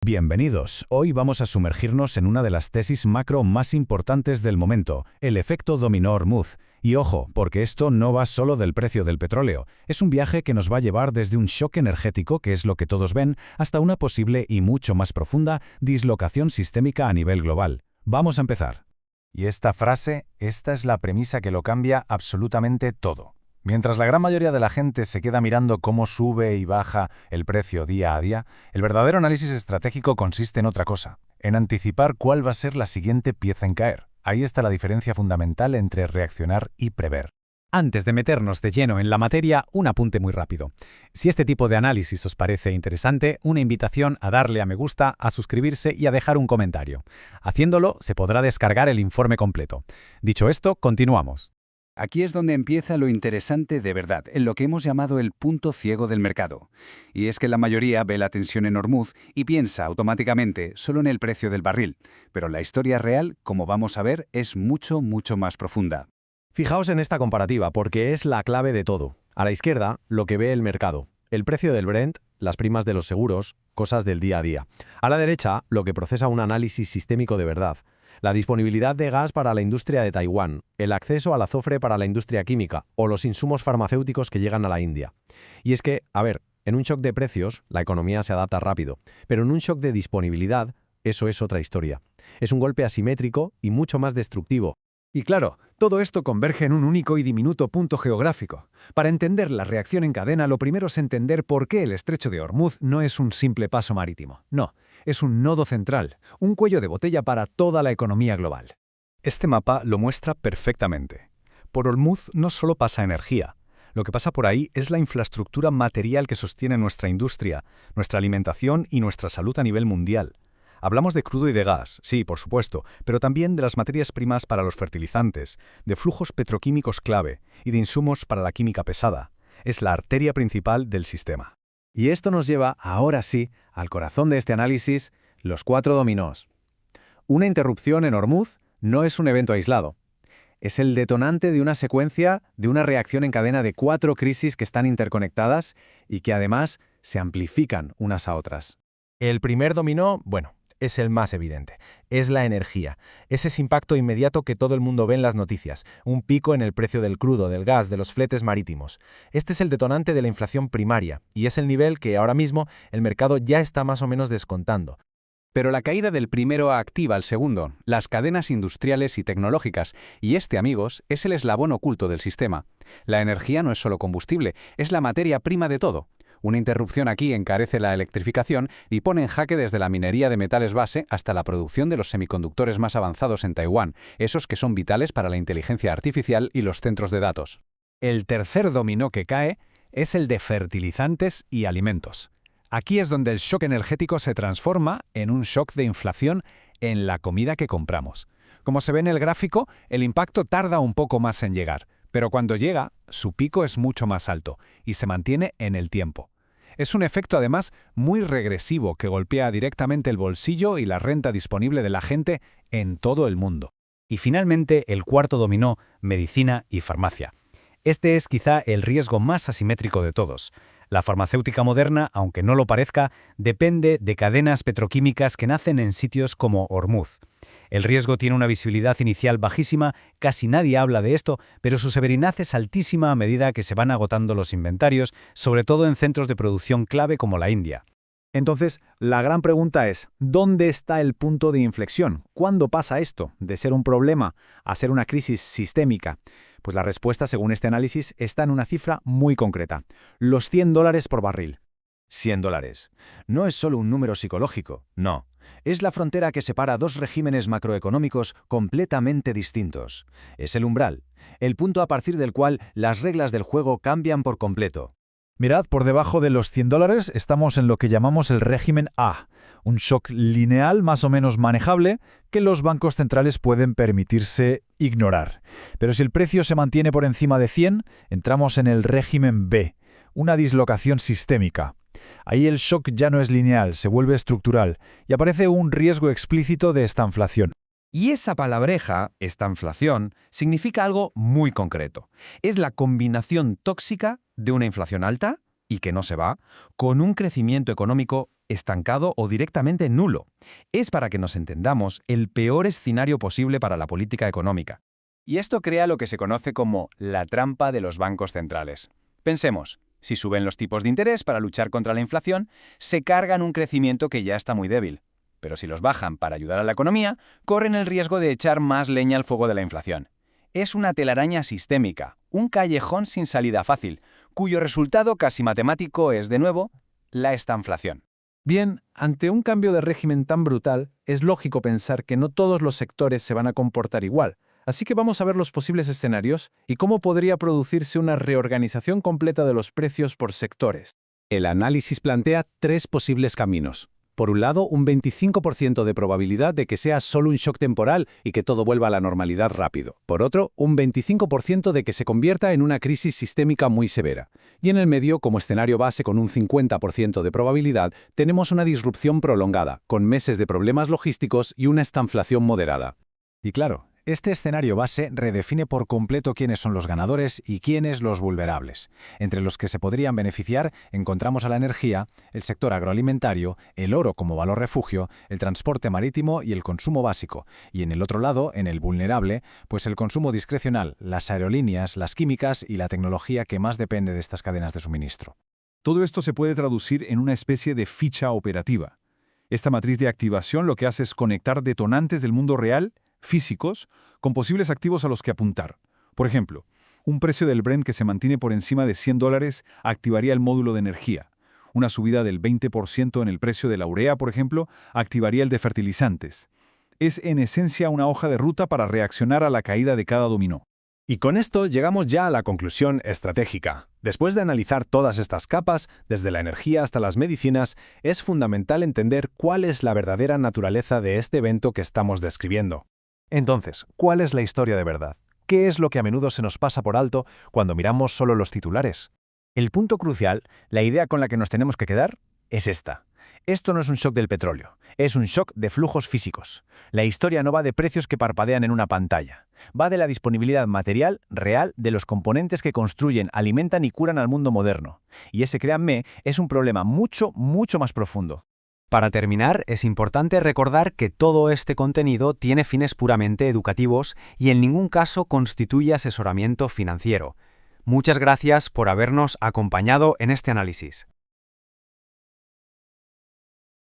Bienvenidos. Hoy vamos a sumergirnos en una de las tesis macro más importantes del momento, el efecto dominó Hormuz. Y ojo, porque esto no va solo del precio del petróleo. Es un viaje que nos va a llevar desde un shock energético, que es lo que todos ven, hasta una posible y mucho más profunda dislocación sistémica a nivel global. Vamos a empezar. Y esta es la premisa que lo cambia absolutamente todo. Mientras la gran mayoría de la gente se queda mirando cómo sube y baja el precio día a día, el verdadero análisis estratégico consiste en otra cosa, en anticipar cuál va a ser la siguiente pieza en caer. Ahí está la diferencia fundamental entre reaccionar y prever. Antes de meternos de lleno en la materia, un apunte muy rápido. Si este tipo de análisis os parece interesante, una invitación a darle a me gusta, a suscribirse y a dejar un comentario. Haciéndolo, se podrá descargar el informe completo. Dicho esto, continuamos. Aquí es donde empieza lo interesante de verdad, en lo que hemos llamado el punto ciego del mercado. Y es que la mayoría ve la tensión en Hormuz y piensa automáticamente solo en el precio del barril. Pero la historia real, como vamos a ver, es mucho más profunda. Fijaos en esta comparativa, porque es la clave de todo. A la izquierda, lo que ve el mercado. El precio del Brent, las primas de los seguros, cosas del día a día. A la derecha, lo que procesa un análisis sistémico de verdad. La disponibilidad de gas para la industria de Taiwán, el acceso al azufre para la industria química o los insumos farmacéuticos que llegan a la India. Y es que, en un shock de precios, la economía se adapta rápido, pero en un shock de disponibilidad, eso es otra historia. Es un golpe asimétrico y mucho más destructivo. Y claro, todo esto converge en un único y diminuto punto geográfico. Para entender la reacción en cadena, lo primero es entender por qué el estrecho de Hormuz no es un simple paso marítimo. No, es un nodo central, un cuello de botella para toda la economía global. Este mapa lo muestra perfectamente. Por Hormuz no solo pasa energía. Lo que pasa por ahí es la infraestructura material que sostiene nuestra industria, nuestra alimentación y nuestra salud a nivel mundial. Hablamos de crudo y de gas, sí, por supuesto, pero también de las materias primas para los fertilizantes, de flujos petroquímicos clave y de insumos para la química pesada. Es la arteria principal del sistema. Y esto nos lleva, ahora sí, al corazón de este análisis, los 4 dominós. Una interrupción en Hormuz no es un evento aislado. Es el detonante de una secuencia, de una reacción en cadena de 4 crisis que están interconectadas y que además se amplifican unas a otras. El primer dominó, es el más evidente. Es la energía. Es ese impacto inmediato que todo el mundo ve en las noticias. Un pico en el precio del crudo, del gas, de los fletes marítimos. Este es el detonante de la inflación primaria y es el nivel que ahora mismo el mercado ya está más o menos descontando. Pero la caída del primero activa al segundo, las cadenas industriales y tecnológicas, y este, amigos, es el eslabón oculto del sistema. La energía no es solo combustible, es la materia prima de todo. Una interrupción aquí encarece la electrificación y pone en jaque desde la minería de metales base hasta la producción de los semiconductores más avanzados en Taiwán, esos que son vitales para la inteligencia artificial y los centros de datos. El tercer dominó que cae es el de fertilizantes y alimentos. Aquí es donde el shock energético se transforma en un shock de inflación en la comida que compramos. Como se ve en el gráfico, el impacto tarda un poco más en llegar, pero cuando llega, su pico es mucho más alto y se mantiene en el tiempo. Es un efecto además muy regresivo que golpea directamente el bolsillo y la renta disponible de la gente en todo el mundo. Y finalmente, el cuarto dominó, medicina y farmacia. Este es quizá el riesgo más asimétrico de todos. La farmacéutica moderna, aunque no lo parezca, depende de cadenas petroquímicas que nacen en sitios como Hormuz. El riesgo tiene una visibilidad inicial bajísima, casi nadie habla de esto, pero su severidad es altísima a medida que se van agotando los inventarios, sobre todo en centros de producción clave como la India. Entonces, la gran pregunta es, ¿dónde está el punto de inflexión? ¿Cuándo pasa esto, de ser un problema a ser una crisis sistémica? Pues la respuesta, según este análisis, está en una cifra muy concreta, los $100 por barril. $100. No es solo un número psicológico, no. Es la frontera que separa dos regímenes macroeconómicos completamente distintos. Es el umbral, el punto a partir del cual las reglas del juego cambian por completo. Mirad, por debajo de los $100 estamos en lo que llamamos el régimen A, un shock lineal más o menos manejable que los bancos centrales pueden permitirse ignorar. Pero si el precio se mantiene por encima de 100, entramos en el régimen B, una dislocación sistémica. Ahí el shock ya no es lineal, se vuelve estructural y aparece un riesgo explícito de estanflación. Y esa palabreja, estanflación, significa algo muy concreto. Es la combinación tóxica de una inflación alta, y que no se va, con un crecimiento económico estancado o directamente nulo. Es, para que nos entendamos, el peor escenario posible para la política económica. Y esto crea lo que se conoce como la trampa de los bancos centrales. Pensemos, si suben los tipos de interés para luchar contra la inflación, se cargan un crecimiento que ya está muy débil. Pero si los bajan para ayudar a la economía, corren el riesgo de echar más leña al fuego de la inflación. Es una telaraña sistémica, un callejón sin salida fácil, cuyo resultado casi matemático es, de nuevo, la estanflación. Bien, ante un cambio de régimen tan brutal, es lógico pensar que no todos los sectores se van a comportar igual. Así que vamos a ver los posibles escenarios y cómo podría producirse una reorganización completa de los precios por sectores. El análisis plantea 3 posibles caminos. Por un lado, un 25% de probabilidad de que sea solo un shock temporal y que todo vuelva a la normalidad rápido. Por otro, un 25% de que se convierta en una crisis sistémica muy severa. Y en el medio, como escenario base con un 50% de probabilidad, tenemos una disrupción prolongada, con meses de problemas logísticos y una estanflación moderada. Y claro, este escenario base redefine por completo quiénes son los ganadores y quiénes los vulnerables. Entre los que se podrían beneficiar encontramos a la energía, el sector agroalimentario, el oro como valor refugio, el transporte marítimo y el consumo básico. Y en el otro lado, en el vulnerable, pues el consumo discrecional, las aerolíneas, las químicas y la tecnología que más depende de estas cadenas de suministro. Todo esto se puede traducir en una especie de ficha operativa. Esta matriz de activación lo que hace es conectar detonantes del mundo real, físicos, con posibles activos a los que apuntar. Por ejemplo, un precio del Brent que se mantiene por encima de $100 activaría el módulo de energía. Una subida del 20% en el precio de la urea, por ejemplo, activaría el de fertilizantes. Es en esencia una hoja de ruta para reaccionar a la caída de cada dominó. Y con esto llegamos ya a la conclusión estratégica. Después de analizar todas estas capas, desde la energía hasta las medicinas, es fundamental entender cuál es la verdadera naturaleza de este evento que estamos describiendo. Entonces, ¿cuál es la historia de verdad? ¿Qué es lo que a menudo se nos pasa por alto cuando miramos solo los titulares? El punto crucial, la idea con la que nos tenemos que quedar, es esta. Esto no es un shock del petróleo, es un shock de flujos físicos. La historia no va de precios que parpadean en una pantalla. Va de la disponibilidad material, real, de los componentes que construyen, alimentan y curan al mundo moderno. Y ese, créanme, es un problema mucho, mucho más profundo. Para terminar, es importante recordar que todo este contenido tiene fines puramente educativos y en ningún caso constituye asesoramiento financiero. Muchas gracias por habernos acompañado en este análisis.